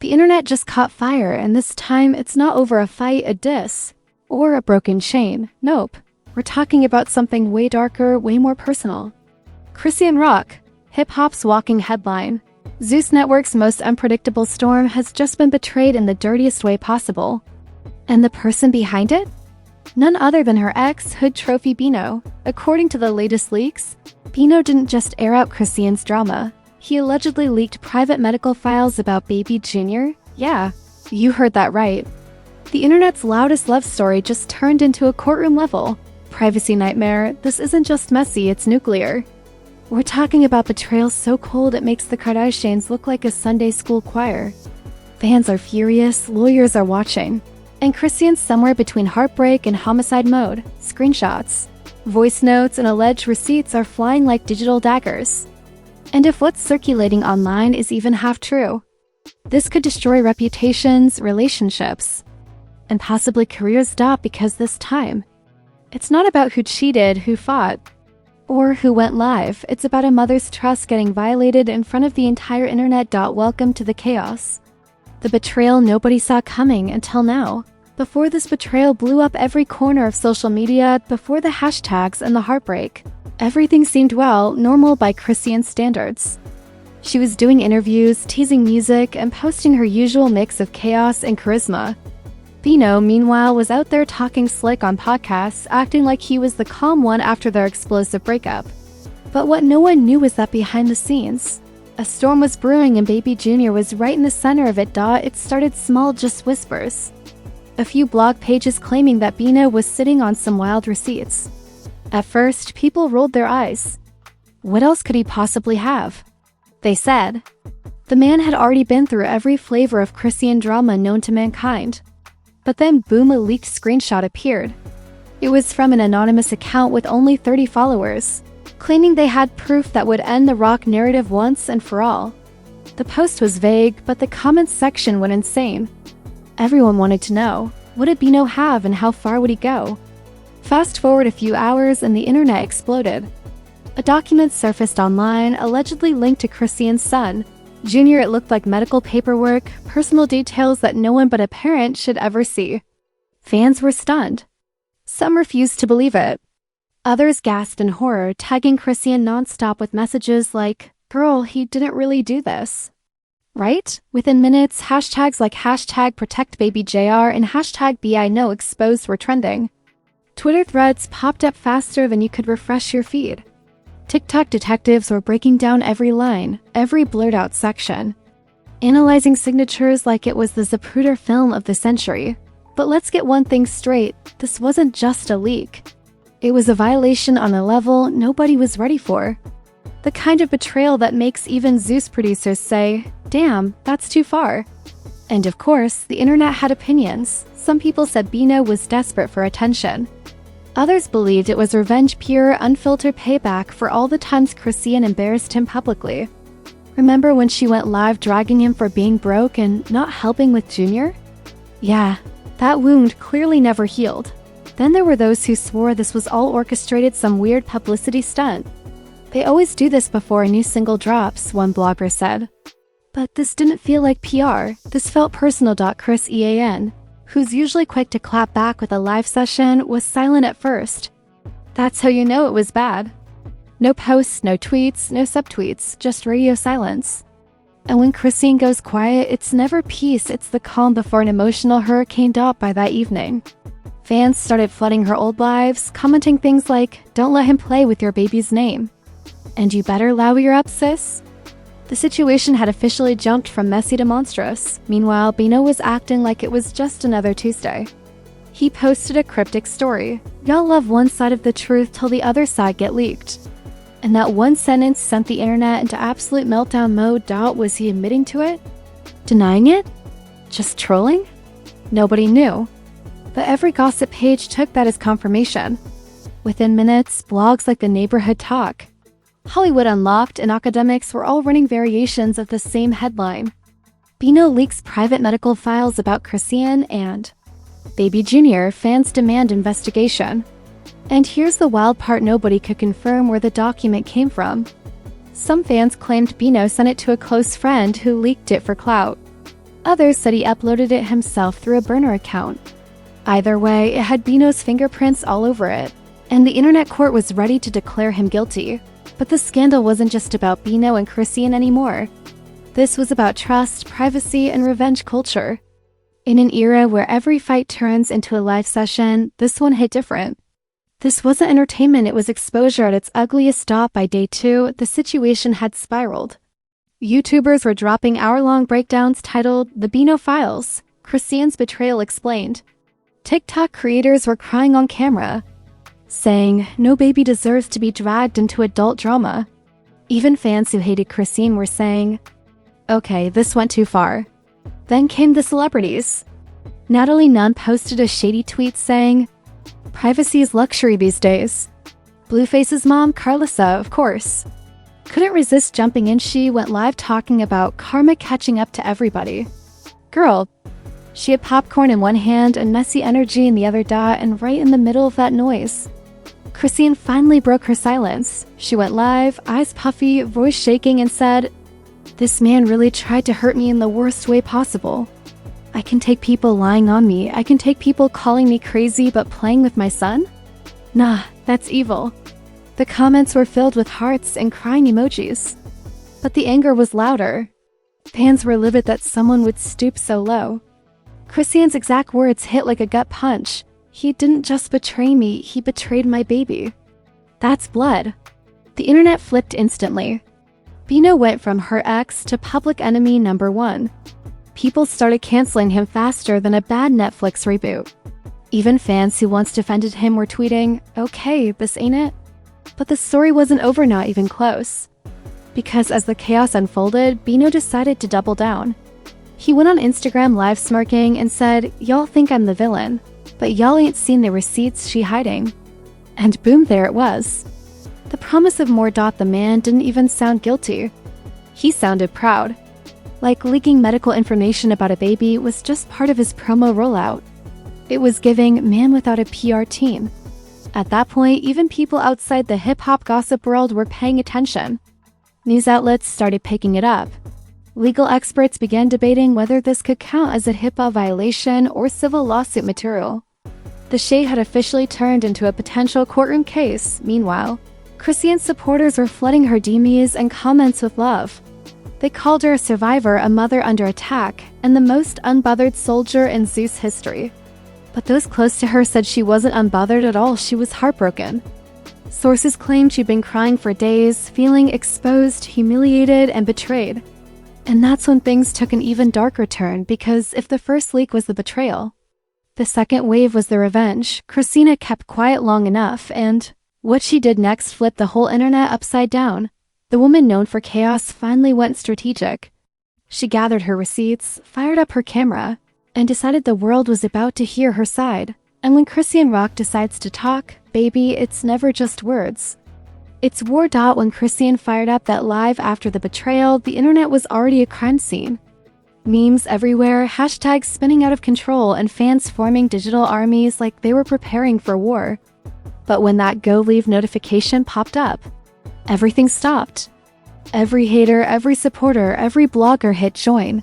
The internet just caught fire, and this time it's not over a fight, a diss, or a broken chain. Nope. We're talking about something way darker, way more personal. Chrisean rock, hip-hop's walking headline. Zeus Network's most unpredictable storm has just been betrayed in the dirtiest way possible. And the person behind it? None other than her ex, Hood Trophy Bino. According to the latest leaks, Bino didn't just air out Chrisean's drama. He allegedly leaked private medical files about baby Junior. Yeah, you heard that right. The internet's loudest love story just turned into a courtroom level privacy nightmare. This isn't just messy, it's nuclear. We're talking about betrayal so cold it makes the Kardashians look like a Sunday school choir. Fans are furious, lawyers are watching. And Chrisean's somewhere between heartbreak and homicide mode. Screenshots, voice notes, and alleged receipts are flying like digital daggers. And if what's circulating online is even half true, this could destroy reputations, relationships, and possibly careers. Because this time, it's not about who cheated, who fought, or who went live. It's about a mother's trust getting violated in front of the entire internet. Welcome to the chaos. The betrayal nobody saw coming until now. Before this betrayal blew up every corner of social media, before the hashtags and the heartbreak, everything seemed, well, normal by Chrisean standards. She was doing interviews, teasing music, and posting her usual mix of chaos and charisma. Bino, meanwhile, was out there talking slick on podcasts, acting like he was the calm one after their explosive breakup. But what no one knew was that behind the scenes, a storm was brewing and baby Junior was right in the center of it. It started small, just whispers. A few blog pages claiming that Bino was sitting on some wild receipts. At first, people rolled their eyes. What else could he possibly have? They said. The man had already been through every flavor of Chrisean drama known to mankind. But then boom, a leaked screenshot appeared. It was from an anonymous account with only 30 followers, claiming they had proof that would end the rock narrative once and for all. The post was vague, but the comments section went insane. Everyone wanted to know, what did Bino have and how far would he go? Fast forward a few hours and the internet exploded. A document surfaced online, allegedly linked to Chrisean's son, Junior. It looked like medical paperwork, personal details that no one but a parent should ever see. Fans were stunned. Some refused to believe it. Others gasped in horror, tagging Chrisean nonstop with messages like, "Girl, he didn't really do this." Right? Within minutes, hashtags like #ProtectBabyJR and #BIKnow exposed were trending. Twitter threads popped up faster than you could refresh your feed. TikTok detectives were breaking down every line, every blurred out section, analyzing signatures like it was the Zapruder film of the century. But let's get one thing straight, this wasn't just a leak. It was a violation on a level nobody was ready for. The kind of betrayal that makes even Zeus producers say, damn, that's too far. And of course, the internet had opinions. Some people said Bino was desperate for attention. Others believed it was revenge, pure, unfiltered payback for all the times Chrisean embarrassed him publicly. Remember when she went live dragging him for being broke and not helping with Junior? Yeah, that wound clearly never healed. Then there were those who swore this was all orchestrated, some weird publicity stunt. They always do this before a new single drops, one blogger said. But this didn't feel like PR, this felt personal. Chrisean, who's usually quick to clap back with a live session, was silent at first. That's how you know it was bad. No posts, no tweets, no subtweets, just radio silence. And when Chrisean goes quiet, it's never peace, it's the calm before an emotional hurricane. By that evening, fans started flooding her old lives, commenting things like, "Don't let him play with your baby's name," and "You better lower up, sis." The situation had officially jumped from messy to monstrous. Meanwhile, Bino was acting like it was just another Tuesday. He posted a cryptic story. "Y'all love one side of the truth till the other side get leaked." And that one sentence sent the internet into absolute meltdown mode. Was he admitting to it? Denying it? Just trolling? Nobody knew. But every gossip page took that as confirmation. Within minutes, blogs like The Neighborhood Talk, Hollywood Unlocked, and academics were all running variations of the same headline. Bino leaks private medical files about Chrisean and baby Junior. Fans demand investigation. And here's the wild part, nobody could confirm where the document came from. Some fans claimed Bino sent it to a close friend who leaked it for clout. Others said he uploaded it himself through a burner account. Either way, it had Bino's fingerprints all over it, and the internet court was ready to declare him guilty. But the scandal wasn't just about Bino and Chrisean anymore. This was about trust, privacy, and revenge culture. In an era where every fight turns into a live session, this one hit different. This wasn't entertainment, it was exposure at its ugliest stop. By day 2, the situation had spiraled. YouTubers were dropping hour-long breakdowns titled The Bino Files, Chrisean's Betrayal Explained. TikTok creators were crying on camera, saying, "No baby deserves to be dragged into adult drama." Even fans who hated Chrisean were saying, "Okay, this went too far." Then came the celebrities. Natalie Nunn posted a shady tweet saying, "Privacy is luxury these days." Blueface's mom, Carlissa, of course, couldn't resist jumping in. She went live talking about karma catching up to everybody. Girl, she had popcorn in one hand and messy energy in the other. And right in the middle of that noise, Chrisean finally broke her silence. She went live, eyes puffy, voice shaking, and said, "This man really tried to hurt me in the worst way possible. I can take people lying on me. I can take people calling me crazy, but playing with my son? Nah, that's evil." The comments were filled with hearts and crying emojis. But the anger was louder. Fans were livid that someone would stoop so low. Chrisean's exact words hit like a gut punch. "He didn't just betray me, he betrayed my baby." That's blood. The internet flipped instantly. Bino went from her ex to public enemy number 1. People started canceling him faster than a bad Netflix reboot. Even fans who once defended him were tweeting, "Okay, this ain't it." But the story wasn't over, not even close. Because as the chaos unfolded, Bino decided to double down. He went on Instagram live smirking and said, "Y'all think I'm the villain, but y'all ain't seen the receipts she hiding." And boom, there it was. The promise of more. The man didn't even sound guilty. He sounded proud. Like leaking medical information about a baby was just part of his promo rollout. It was giving man without a PR team. At that point, even people outside the hip-hop gossip world were paying attention. News outlets started picking it up. Legal experts began debating whether this could count as a HIPAA violation or civil lawsuit material. The shade had officially turned into a potential courtroom case. Meanwhile, Chrisean's supporters were flooding her DMs and comments with love. They called her a survivor, a mother under attack, and the most unbothered soldier in Zeus history. But those close to her said she wasn't unbothered at all, she was heartbroken. Sources claimed she'd been crying for days, feeling exposed, humiliated, and betrayed. And that's when things took an even darker turn, because if the first leak was the betrayal, the second wave was the revenge. Chrisean kept quiet long enough, and what she did next flipped the whole internet upside down. The woman known for chaos finally went strategic. She gathered her receipts, fired up her camera, and decided the world was about to hear her side. And when Chrisean Rock decides to talk, baby, it's never just words. It's war. When Chrisean fired up that live after the betrayal, the internet was already a crime scene. Memes everywhere, hashtags spinning out of control, and fans forming digital armies like they were preparing for war. But when that Go Leave notification popped up, everything stopped. Every hater, every supporter, every blogger hit join.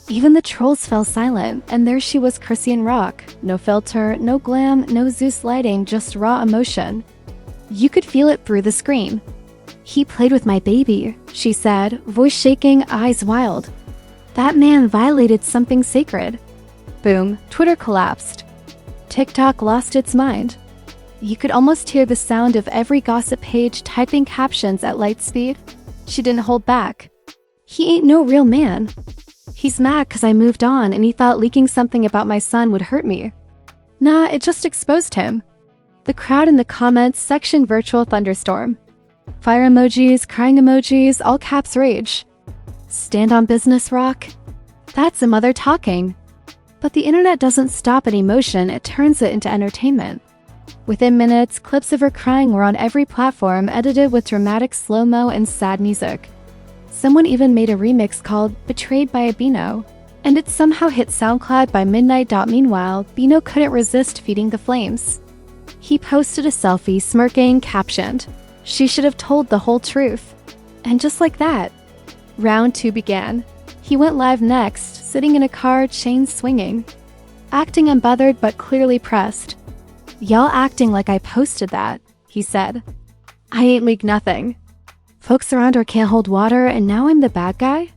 Even the trolls fell silent, and there she was, Chrisean Rock. No filter, no glam, no Zeus lighting, just raw emotion. You could feel it through the screen. "He played with my baby," she said, voice shaking, eyes wild. That man violated something sacred. Boom, Twitter collapsed. TikTok lost its mind. You could almost hear the sound of every gossip page typing captions at light speed. She didn't hold back. "He ain't no real man. He's mad 'cause I moved on and he thought leaking something about my son would hurt me. Nah, it just exposed him." The crowd in the comments section virtual thunderstorm. Fire emojis, crying emojis, all caps rage. Stand on business, Rock. That's a mother talking. But the internet doesn't stop at emotion, it turns it into entertainment. Within minutes, clips of her crying were on every platform, edited with dramatic slow-mo and sad music. Someone even made a remix called "Betrayed by a Bino," and it somehow hit SoundCloud by midnight. Meanwhile, Bino couldn't resist feeding the flames. He posted a selfie, smirking, captioned, "She should have told the whole truth." And just like that, round 2 began. He went live next, sitting in a car, chains swinging. Acting unbothered but clearly pressed. "Y'all acting like I posted that," he said. "I ain't leaked nothing. Folks around her can't hold water and now I'm the bad guy?"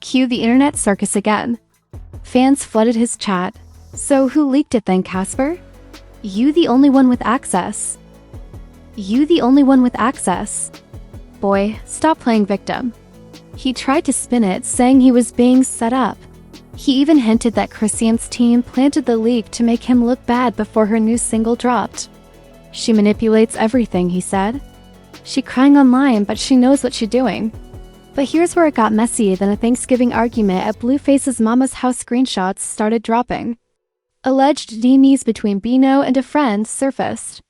Cue the internet circus again. Fans flooded his chat. "So who leaked it then, Casper? You the only one with access. You the only one with access. Boy, stop playing victim." He tried to spin it, saying he was being set up. He even hinted that Chrisean's team planted the leak to make him look bad before her new single dropped. "She manipulates everything," he said. "She crying online, but she knows what she's doing." But here's where it got messy. Then a Thanksgiving argument at Blueface's mama's house screenshots started dropping. Alleged DMs between Bino and a friend surfaced.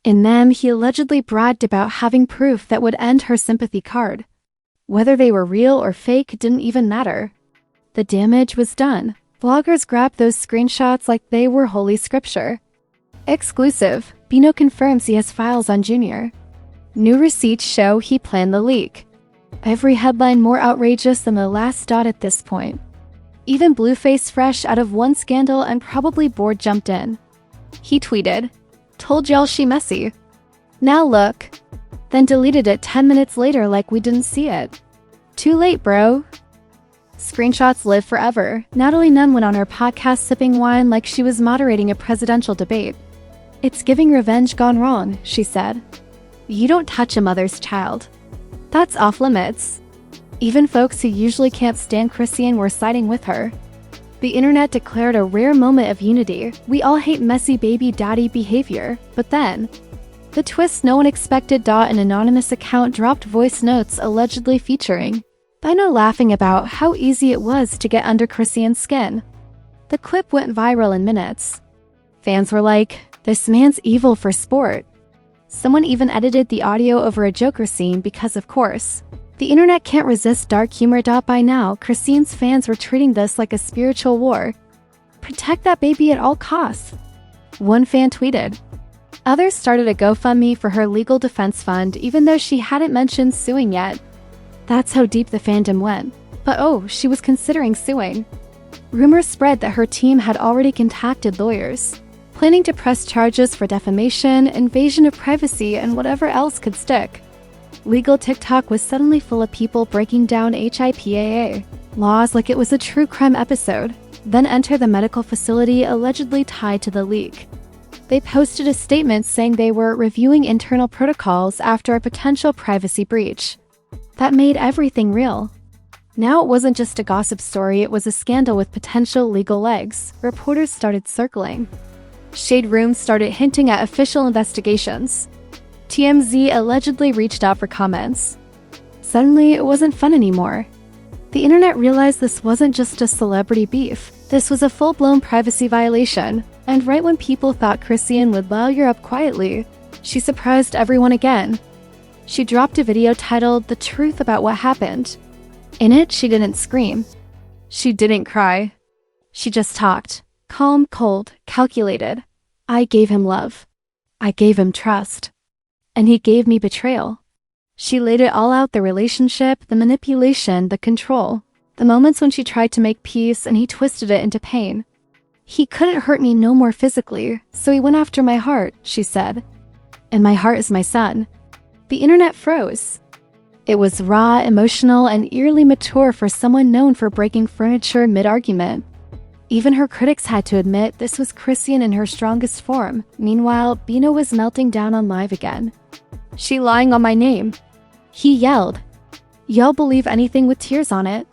In them, he allegedly bragged about having proof that would end her sympathy card. Whether they were real or fake didn't even matter. The damage was done. Bloggers grabbed those screenshots like they were holy scripture. Exclusive, Bino confirms he has files on Junior. New receipts show he planned the leak. Every headline more outrageous than the last dot at this point. Even Blueface, fresh out of one scandal and probably bored, jumped in. He tweeted, "Told y'all she messy. Now look." Then deleted it 10 minutes later like we didn't see it. "Too late, bro." Screenshots live forever. Natalie Nunn went on her podcast sipping wine like she was moderating a presidential debate. "It's giving revenge gone wrong," she said. "You don't touch a mother's child. That's off limits." Even folks who usually can't stand Chrisean were siding with her. The internet declared a rare moment of unity. We all hate messy baby daddy behavior. But then, the twist no one expected. An anonymous account dropped voice notes allegedly featuring Bino laughing about how easy it was to get under Chrisean's skin. The clip went viral in minutes. Fans were like, "This man's evil for sport." Someone even edited the audio over a Joker scene because, of course, the internet can't resist dark humor. By now, Chrisean's fans were treating this like a spiritual war. "Protect that baby at all costs," one fan tweeted. Others started a GoFundMe for her legal defense fund, even though she hadn't mentioned suing yet. That's how deep the fandom went. But oh, she was considering suing. Rumors spread that her team had already contacted lawyers, planning to press charges for defamation, invasion of privacy, and whatever else could stick. Legal TikTok was suddenly full of people breaking down HIPAA laws like it was a true crime episode, then enter the medical facility allegedly tied to the leak. They posted a statement saying they were reviewing internal protocols after a potential privacy breach. That made everything real. Now it wasn't just a gossip story, it was a scandal with potential legal legs. Reporters started circling. Shade rooms started hinting at official investigations. TMZ allegedly reached out for comments. Suddenly, it wasn't fun anymore. The internet realized this wasn't just a celebrity beef. This was a full-blown privacy violation. And right when people thought Chrisean would lawyer up quietly, she surprised everyone again. She dropped a video titled "The Truth About What Happened." In it, she didn't scream. She didn't cry. She just talked. Calm, cold, calculated. "I gave him love. I gave him trust. And he gave me betrayal." She laid it all out, the relationship, the manipulation, the control. The moments when she tried to make peace and he twisted it into pain. "He couldn't hurt me no more physically, so he went after my heart," she said. "And my heart is my son." The internet froze. It was raw, emotional, and eerily mature for someone known for breaking furniture mid-argument. Even her critics had to admit this was Chrisean in her strongest form. Meanwhile, Bino was melting down on live again. "She lying on my name," he yelled. "Y'all believe anything with tears on it."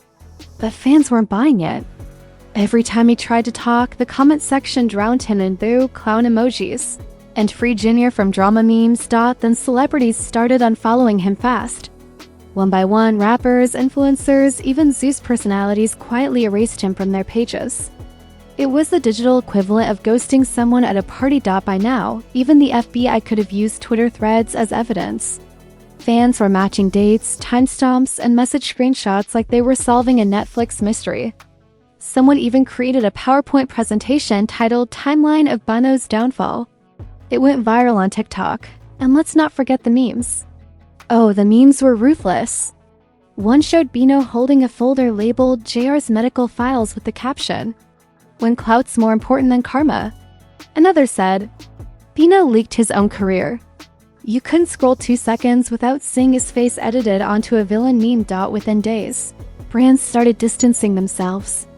But fans weren't buying it. Every time he tried to talk, the comment section drowned him in boo clown emojis. And free Junior from drama memes. Then celebrities started unfollowing him fast. One by one, rappers, influencers, even Zeus personalities quietly erased him from their pages. It was the digital equivalent of ghosting someone at a party. By now, even the FBI could have used Twitter threads as evidence. Fans were matching dates, timestamps, and message screenshots like they were solving a Netflix mystery. Someone even created a PowerPoint presentation titled "Timeline of Bino's Downfall." It went viral on TikTok. And let's not forget the memes. Oh, the memes were ruthless. One showed Bino holding a folder labeled JR's medical files with the caption, "When clout's more important than karma." Another said, "Bino leaked his own career." You couldn't scroll 2 seconds without seeing his face edited onto a villain meme dot within days. Brands started distancing themselves.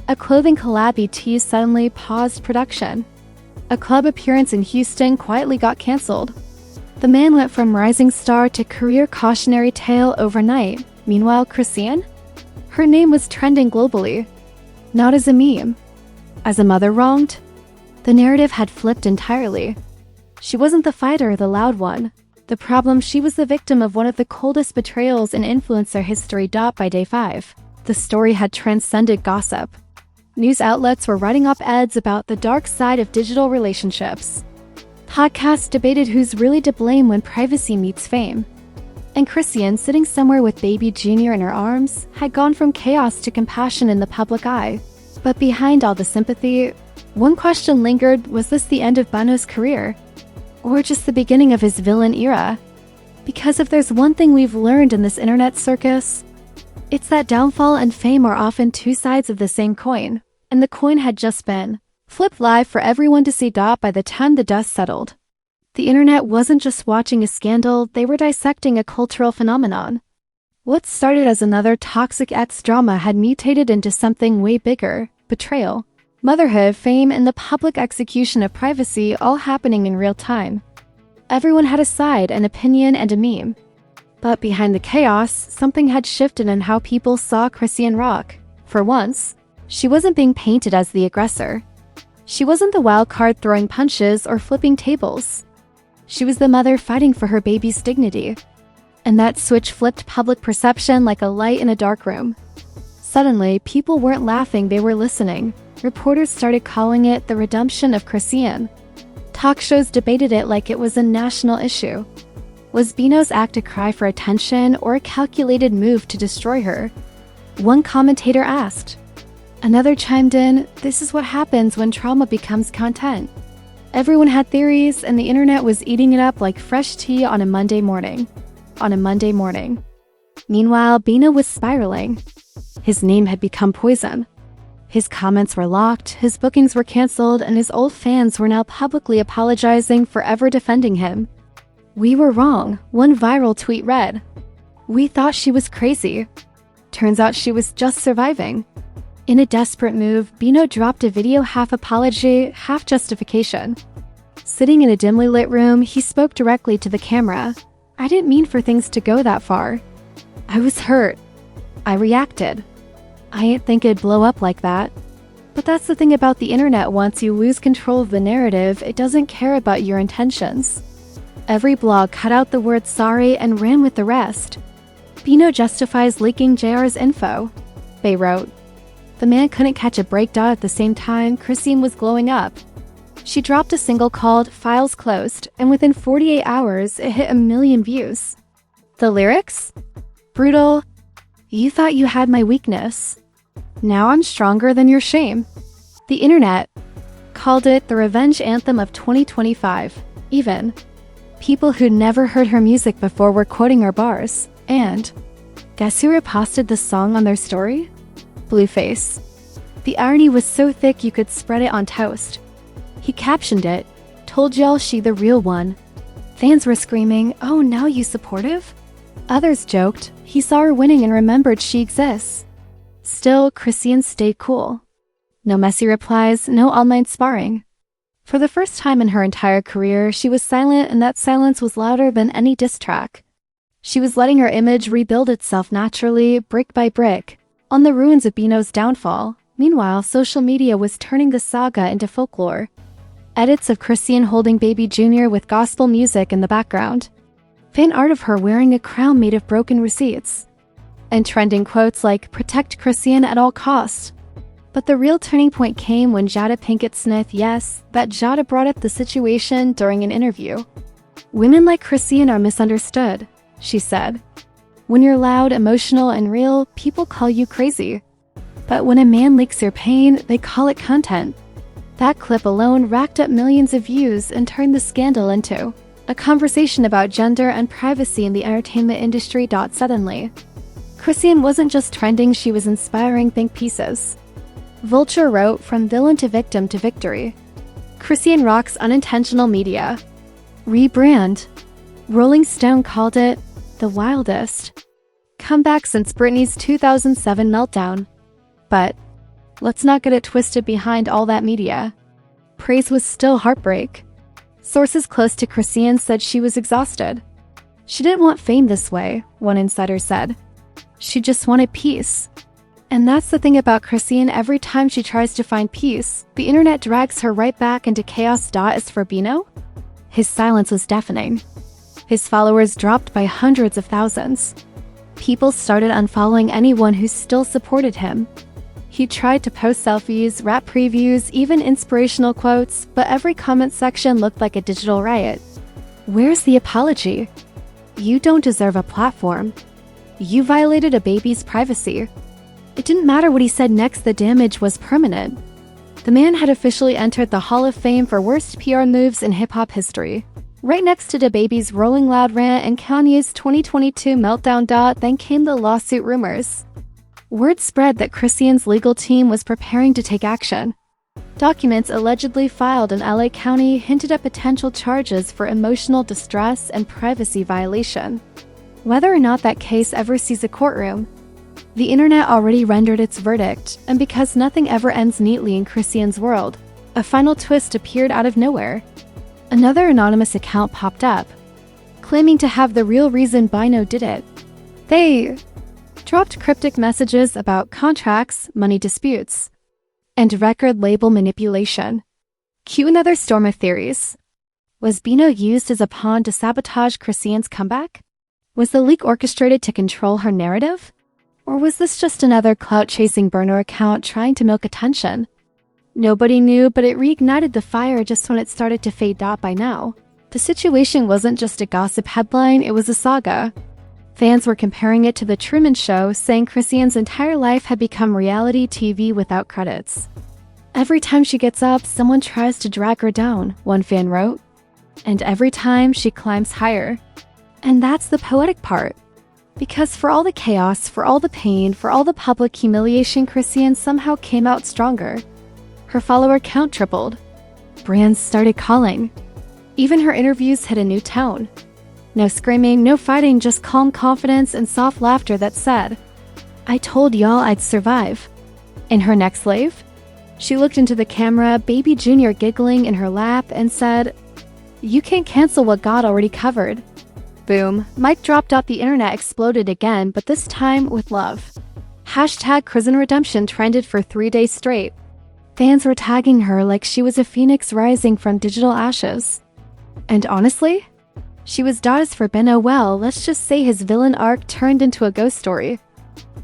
A clothing collab tease suddenly paused production. A club appearance in Houston quietly got cancelled. The man went from rising star to career cautionary tale overnight. Meanwhile, Chrisean? Her name was trending globally. Not as a meme. As a mother wronged? The narrative had flipped entirely. She wasn't the fighter, the loud one. The problem, she was the victim of one of the coldest betrayals in influencer history. By day 5, the story had transcended gossip. News outlets were writing op-eds about the dark side of digital relationships. Podcasts debated who's really to blame when privacy meets fame. And Chrisean, sitting somewhere with baby Junior in her arms, had gone from chaos to compassion in the public eye. But behind all the sympathy, one question lingered: was this the end of Bino's career? Or just the beginning of his villain era? Because if there's one thing we've learned in this internet circus, it's that downfall and fame are often 2 sides of the same coin, and the coin had just been flipped live for everyone to see. By the time the dust settled, the internet wasn't just watching a scandal, they were dissecting a cultural phenomenon. What started as another toxic ex drama had mutated into something way bigger: betrayal, motherhood, fame, and the public execution of privacy, all happening in real time. Everyone had a side, an opinion, and a meme. But behind the chaos, something had shifted in how people saw Chrisean Rock. For once, she wasn't being painted as the aggressor. She wasn't the wild card throwing punches or flipping tables. She was the mother fighting for her baby's dignity. And that switch flipped public perception like a light in a dark room. Suddenly, people weren't laughing, they were listening. Reporters started calling it the redemption of Chrisean. Talk shows debated it like it was a national issue. Was Bino's act a cry for attention or a calculated move to destroy her? One commentator asked. Another chimed in, "This is what happens when trauma becomes content." Everyone had theories, and the internet was eating it up like fresh tea on a Monday morning. Meanwhile, Bino was spiraling. His name had become poison. His comments were locked, his bookings were cancelled, and his old fans were now publicly apologizing for ever defending him. "We were wrong," one viral tweet read. "We thought she was crazy. Turns out she was just surviving." In a desperate move, Bino dropped a video, half apology, half justification. Sitting in a dimly lit room, he spoke directly to the camera. "I didn't mean for things to go that far. I was hurt. I reacted. I didn't think it'd blow up like that." But that's the thing about the internet: once you lose control of the narrative, it doesn't care about your intentions. Every blog cut out the word sorry and ran with the rest. "Bino justifies leaking JR's info," they wrote. The man couldn't catch a break. At the same time, Chrisean was glowing up. She dropped a single called "Files Closed," and within 48 hours, it hit 1 million views. The lyrics? Brutal. "You thought you had my weakness. Now I'm stronger than your shame." The internet called it the revenge anthem of 2025. Even people who'd never heard her music before were quoting her bars. And guess who reposted the song on their story? Blueface. The irony was so thick you could spread it on toast. He captioned it, "Told y'all she the real one." Fans were screaming, "Oh, now you supportive?" Others joked, "He saw her winning and remembered she exists." Still, Chrisean stayed cool. No messy replies, no online sparring. For the first time in her entire career, she was silent, and that silence was louder than any diss track. She was letting her image rebuild itself naturally, brick by brick, on the ruins of Bino's downfall. Meanwhile, social media was turning the saga into folklore. Edits of Chrisean holding baby Junior with gospel music in the background. Fan art of her wearing a crown made of broken receipts. And trending quotes like, "Protect Chrisean at all costs." But the real turning point came when Jada Pinkett Smith, yes, that Jada, brought up the situation during an interview. "Women like Chrisean are misunderstood," she said. "When you're loud, emotional, and real, people call you crazy. But when a man leaks your pain, they call it content." That clip alone racked up millions of views and turned the scandal into a conversation about gender and privacy in the entertainment industry. Suddenly, Chrisean wasn't just trending, she was inspiring think pieces. Vulture wrote, "From villain to victim to victory. Chrisean rocks unintentional media. Rebrand." Rolling Stone called it the wildest comeback since Britney's 2007 meltdown. But let's not get it twisted, behind all that media praise was still heartbreak. Sources close to Chrisean said she was exhausted. She didn't want fame this way, one insider said. She just wanted peace. And that's the thing about Chrisean, every time she tries to find peace, the internet drags her right back into chaos. As for Bino, his silence was deafening. His followers dropped by hundreds of thousands. People started unfollowing anyone who still supported him. He tried to post selfies, rap previews, even inspirational quotes, but every comment section looked like a digital riot. Where's the apology? You don't deserve a platform. You violated a baby's privacy. It didn't matter what he said next, the damage was permanent. The man had officially entered the Hall of Fame for worst PR moves in hip-hop history, right next to DaBaby's Rolling Loud rant and Kanye's 2022 meltdown. Then came the lawsuit rumors. Word spread that Chrisean's legal team was preparing to take action. Documents allegedly filed in LA County hinted at potential charges for emotional distress and privacy violation. Whether or not that case ever sees a courtroom, the internet already rendered its verdict, and because nothing ever ends neatly in Chrisean's world, a final twist appeared out of nowhere. Another anonymous account popped up, claiming to have the real reason Bino did it. They dropped cryptic messages about contracts, money disputes, and record label manipulation. Cue another storm of theories. Was Bino used as a pawn to sabotage Chrisean's comeback? Was the leak orchestrated to control her narrative? Or was this just another clout-chasing burner account trying to milk attention? Nobody knew, but it reignited the fire just when it started to fade. By now, the situation wasn't just a gossip headline, it was a saga. Fans were comparing it to The Truman Show, saying Chrisean's entire life had become reality TV without credits. Every time she gets up, someone tries to drag her down, one fan wrote. And every time she climbs higher. And that's the poetic part. Because for all the chaos, for all the pain, for all the public humiliation, Chrisean somehow came out stronger. Her follower count tripled. Brands started calling. Even her interviews hit a new tone. No screaming, no fighting, just calm confidence and soft laughter that said, "I told y'all I'd survive." In her next life, she looked into the camera, baby Junior giggling in her lap, and said, "You can't cancel what God already covered." Boom, mic dropped. The internet exploded again, but this time with love. Hashtag Chrisean Redemption trended for 3 days straight. Fans were tagging her like she was a phoenix rising from digital ashes. And honestly, she was daughters for Bino. Well, let's just say his villain arc turned into a ghost story.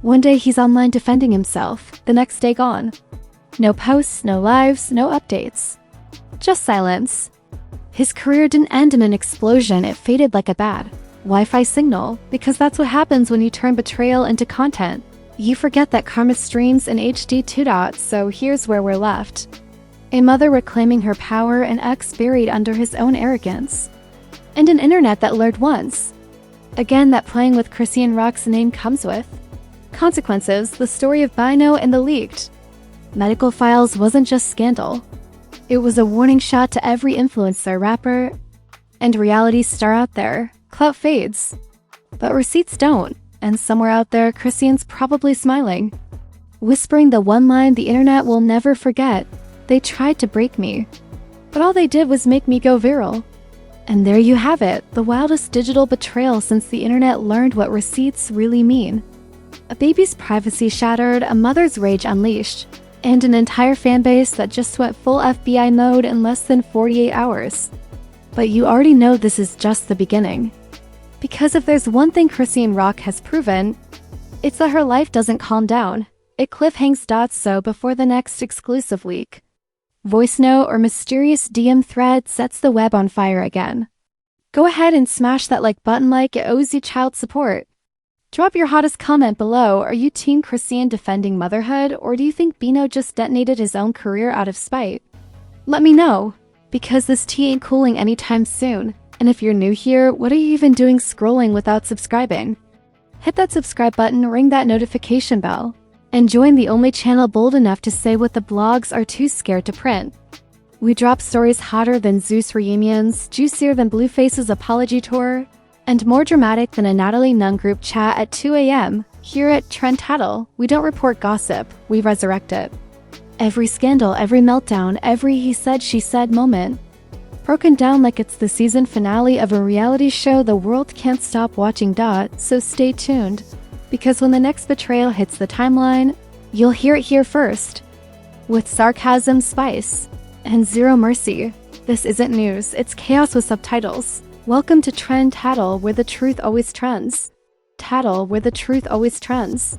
One day he's online defending himself, the next day gone. No posts, no lives, no updates. Just silence. His career didn't end in an explosion, it faded like a bad Wi-Fi signal, because that's what happens when you turn betrayal into content. You forget that karma streams in HD 2. So here's where we're left. A mother reclaiming her power, an ex buried under his own arrogance. And an internet that learned once again that playing with Chrisean Rock's name comes with consequences. The story of Bino and the leaked medical files wasn't just scandal. It was a warning shot to every influencer, rapper, and reality star out there. Clout fades, but receipts don't. And somewhere out there, Chrisean's probably smiling, whispering the one line the internet will never forget. They tried to break me, but all they did was make me go viral. And there you have it, the wildest digital betrayal since the internet learned what receipts really mean. A baby's privacy shattered, a mother's rage unleashed, and an entire fanbase that just went full FBI mode in less than 48 hours. But you already know this is just the beginning. Because if there's one thing Chrisean Rock has proven, it's that her life doesn't calm down. It cliffhangs. So before the next exclusive leak, voice note, or mysterious DM thread sets the web on fire again, go ahead and smash that like button like it owes you child support. Drop your hottest comment below. Are you team Chrisean defending motherhood, or do you think Bino just detonated his own career out of spite? Let me know, because this tea ain't cooling anytime soon. And if you're new here, what are you even doing scrolling without subscribing? Hit that subscribe button, ring that notification bell, and join the only channel bold enough to say what the blogs are too scared to print. We drop stories hotter than Zeus reunions, juicier than Blueface's apology tour, and more dramatic than a Natalie Nunn group chat at 2 a.m. Here at Trend Tattle, we don't report gossip, we resurrect it. Every scandal, every meltdown, every he said, she said moment, broken down like it's the season finale of a reality show the world can't stop watching. So stay tuned, because when the next betrayal hits the timeline, you'll hear it here first. With sarcasm, spice, and zero mercy. This isn't news, it's chaos with subtitles. Welcome to Trend Tattle, where the truth always trends. Tattle, where the truth always trends.